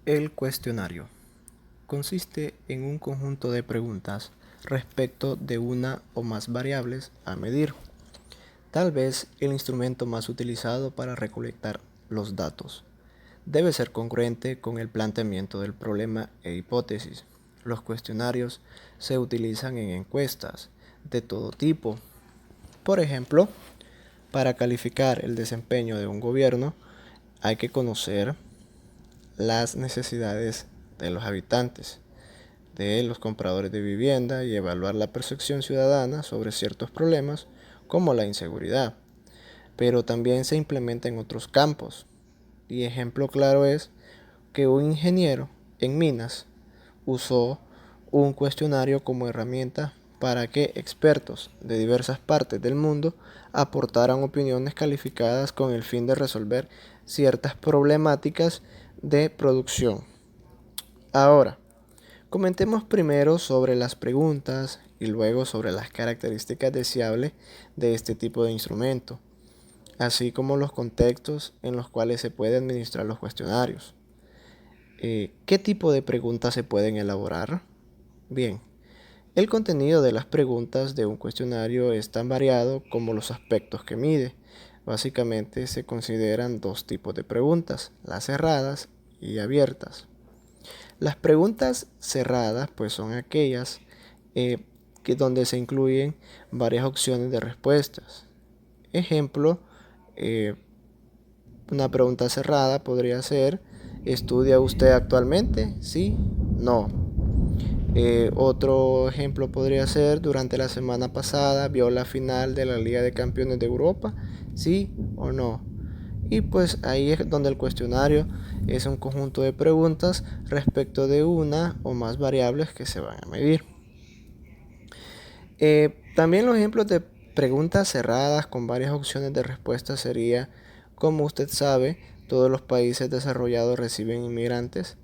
El cuestionario consiste en un conjunto de preguntas respecto de una o más variables a medir. Tal vez el instrumento más utilizado para recolectar los datos. Debe ser congruente con el planteamiento del problema e hipótesis. Los cuestionarios se utilizan en encuestas de todo tipo. Por ejemplo, para calificar el desempeño de un gobierno hay que conocer las necesidades de los habitantes, de los compradores de vivienda y evaluar la percepción ciudadana sobre ciertos problemas como la inseguridad. Pero también se implementa en otros campos. Y ejemplo claro es que un ingeniero en minas usó un cuestionario como herramienta para que expertos de diversas partes del mundo aportaran opiniones calificadas con el fin de resolver ciertas problemáticas de producción. Ahora, comentemos primero sobre las preguntas y luego sobre las características deseables de este tipo de instrumento, así como los contextos en los cuales se pueden administrar los cuestionarios. ¿Qué tipo de preguntas se pueden elaborar? Bien, el contenido de las preguntas de un cuestionario es tan variado como los aspectos que mide. Básicamente se consideran dos tipos de preguntas, las cerradas y abiertas. Las preguntas cerradas pues son aquellas donde se incluyen varias opciones de respuestas. Ejemplo, eh, una pregunta cerrada podría ser: ¿estudia usted actualmente? ¿Sí? No. Otro ejemplo podría ser: durante la semana pasada vio la final de la Liga de Campeones de Europa, ¿sí o no? Y pues ahí es donde el cuestionario es un conjunto de preguntas respecto de una o más variables que se van a medir. También los ejemplos de preguntas cerradas con varias opciones de respuesta sería: como usted sabe, todos los países desarrollados reciben inmigrantes.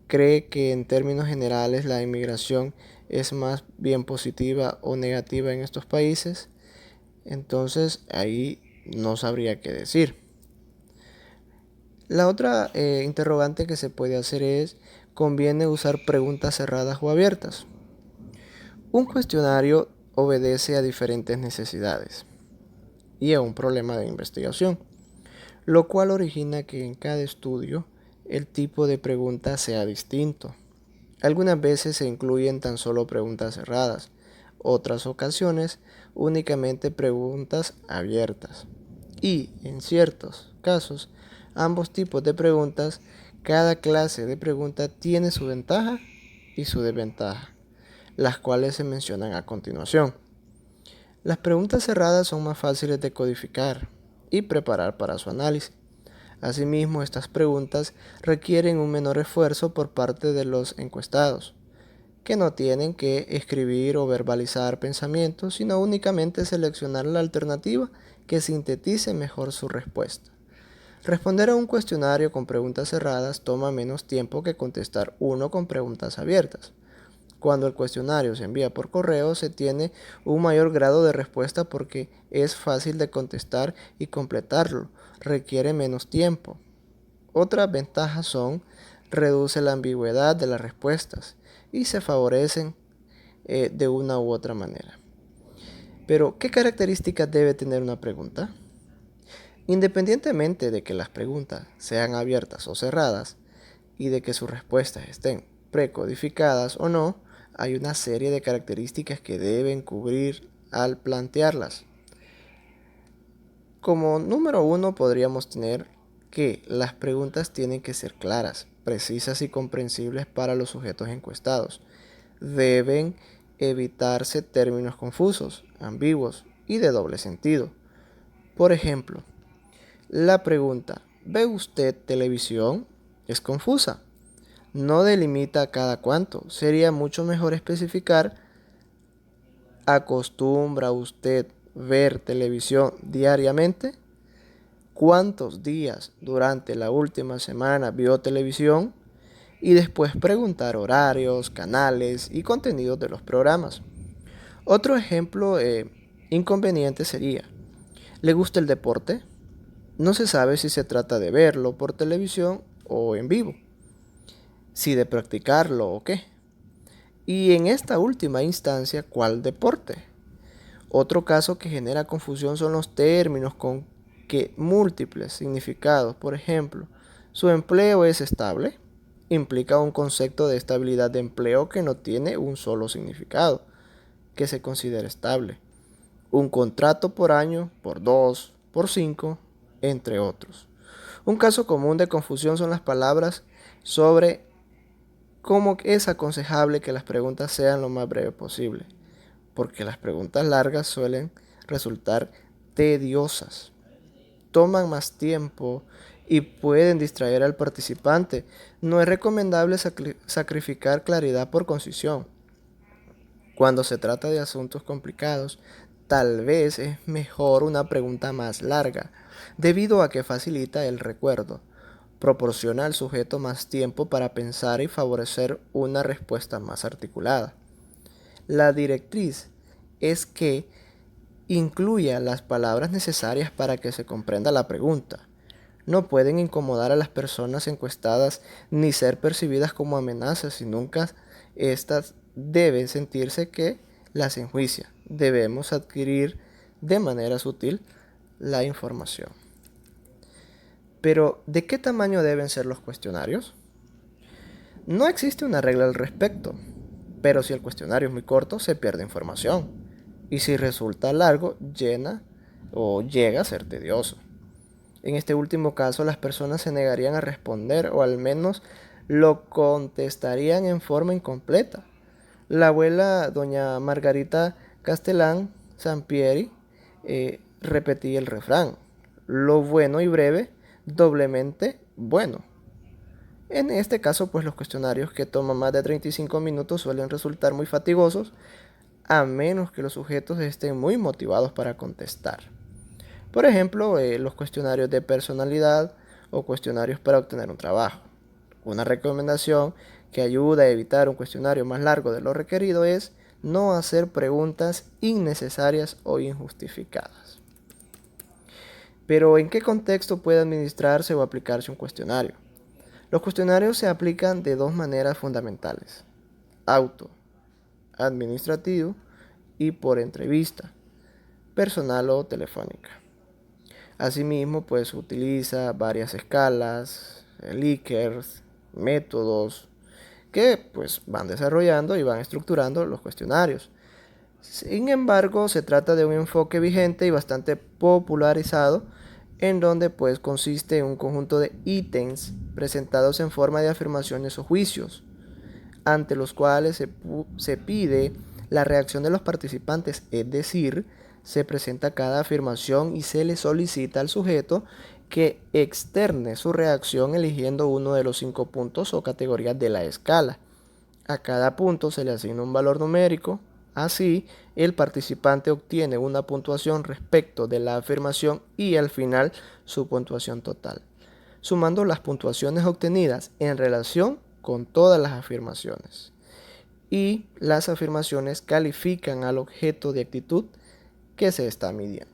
¿Cree que en términos generales la inmigración es más bien positiva o negativa en estos países? Entonces ahí no sabría qué decir. La otra interrogante que se puede hacer es: ¿conviene usar preguntas cerradas o abiertas? Un cuestionario obedece a diferentes necesidades y a un problema de investigación, lo cual origina que en cada estudio el tipo de pregunta sea distinto. Algunas veces se incluyen tan solo preguntas cerradas, otras ocasiones únicamente preguntas abiertas. Y, en ciertos casos, ambos tipos de preguntas, cada clase de pregunta tiene su ventaja y su desventaja, las cuales se mencionan a continuación. Las preguntas cerradas son más fáciles de codificar y preparar para su análisis. Asimismo, estas preguntas requieren un menor esfuerzo por parte de los encuestados, que no tienen que escribir o verbalizar pensamientos, sino únicamente seleccionar la alternativa que sintetice mejor su respuesta. Responder a un cuestionario con preguntas cerradas toma menos tiempo que contestar uno con preguntas abiertas. Cuando el cuestionario se envía por correo, se tiene un mayor grado de respuesta porque es fácil de contestar y completarlo, requiere menos tiempo. Otras ventajas son: reduce la ambigüedad de las respuestas y se favorecen de una u otra manera. Pero, ¿qué características debe tener una pregunta? Independientemente de que las preguntas sean abiertas o cerradas y de que sus respuestas estén precodificadas o no, hay una serie de características que deben cubrir al plantearlas. Como número uno podríamos tener que las preguntas tienen que ser claras, precisas y comprensibles para los sujetos encuestados. Deben evitarse términos confusos, ambiguos y de doble sentido. Por ejemplo, la pregunta ¿ve usted televisión? Es confusa. No delimita cada cuánto. Sería mucho mejor especificar: ¿acostumbra usted ver televisión diariamente? ¿Cuántos días durante la última semana vio televisión? Y después preguntar horarios, canales y contenidos de los programas. Otro ejemplo inconveniente sería: ¿le gusta el deporte? No se sabe si se trata de verlo por televisión o en vivo. si de practicarlo o qué. Y en esta última instancia, ¿cuál deporte? Otro caso que genera confusión son los términos con que múltiples significados. Por ejemplo, su empleo es estable. Implica un concepto de estabilidad de empleo que no tiene un solo significado, que se considera estable. Un contrato por año, por 2, por 5, entre otros. Un caso común de confusión son las palabras sobre cómo es aconsejable que las preguntas sean lo más breve posible, porque las preguntas largas suelen resultar tediosas, toman más tiempo y pueden distraer al participante. No es recomendable sacrificar claridad por concisión. Cuando se trata de asuntos complicados, tal vez es mejor una pregunta más larga, debido a que facilita el recuerdo, proporciona al sujeto más tiempo para pensar y favorecer una respuesta más articulada. La directriz es que incluya las palabras necesarias para que se comprenda la pregunta. No pueden incomodar a las personas encuestadas ni ser percibidas como amenazas y nunca estas deben sentirse que las enjuicia. Debemos adquirir de manera sutil la información. Pero, ¿de qué tamaño deben ser los cuestionarios? No existe una regla al respecto, pero si el cuestionario es muy corto, se pierde información. Y si resulta largo, llega a ser tedioso. En este último caso, las personas se negarían a responder o al menos lo contestarían en forma incompleta. La abuela, doña Margarita Castellán Sampieri, repetía el refrán: lo bueno y breve, doblemente bueno. En este caso, pues los cuestionarios que toman más de 35 minutos suelen resultar muy fatigosos, a menos que los sujetos estén muy motivados para contestar. Por ejemplo, los cuestionarios de personalidad o cuestionarios para obtener un trabajo. Una recomendación que ayuda a evitar un cuestionario más largo de lo requerido es no hacer preguntas innecesarias o injustificadas. Pero, ¿en qué contexto puede administrarse o aplicarse un cuestionario? Los cuestionarios se aplican de dos maneras fundamentales: auto, administrativo, y por entrevista, personal o telefónica. Asimismo, pues utiliza varias escalas, Likert, métodos que pues van desarrollando y van estructurando los cuestionarios. Sin embargo, se trata de un enfoque vigente y bastante popularizado, en donde pues consiste en un conjunto de ítems presentados en forma de afirmaciones o juicios, ante los cuales se pide la reacción de los participantes, es decir, se presenta cada afirmación y se le solicita al sujeto que externe su reacción eligiendo uno de los 5 puntos o categorías de la escala. A cada punto se le asigna un valor numérico. Así, el participante obtiene una puntuación respecto de la afirmación y al final su puntuación total, sumando las puntuaciones obtenidas en relación con todas las afirmaciones. Y las afirmaciones califican al objeto de actitud que se está midiendo.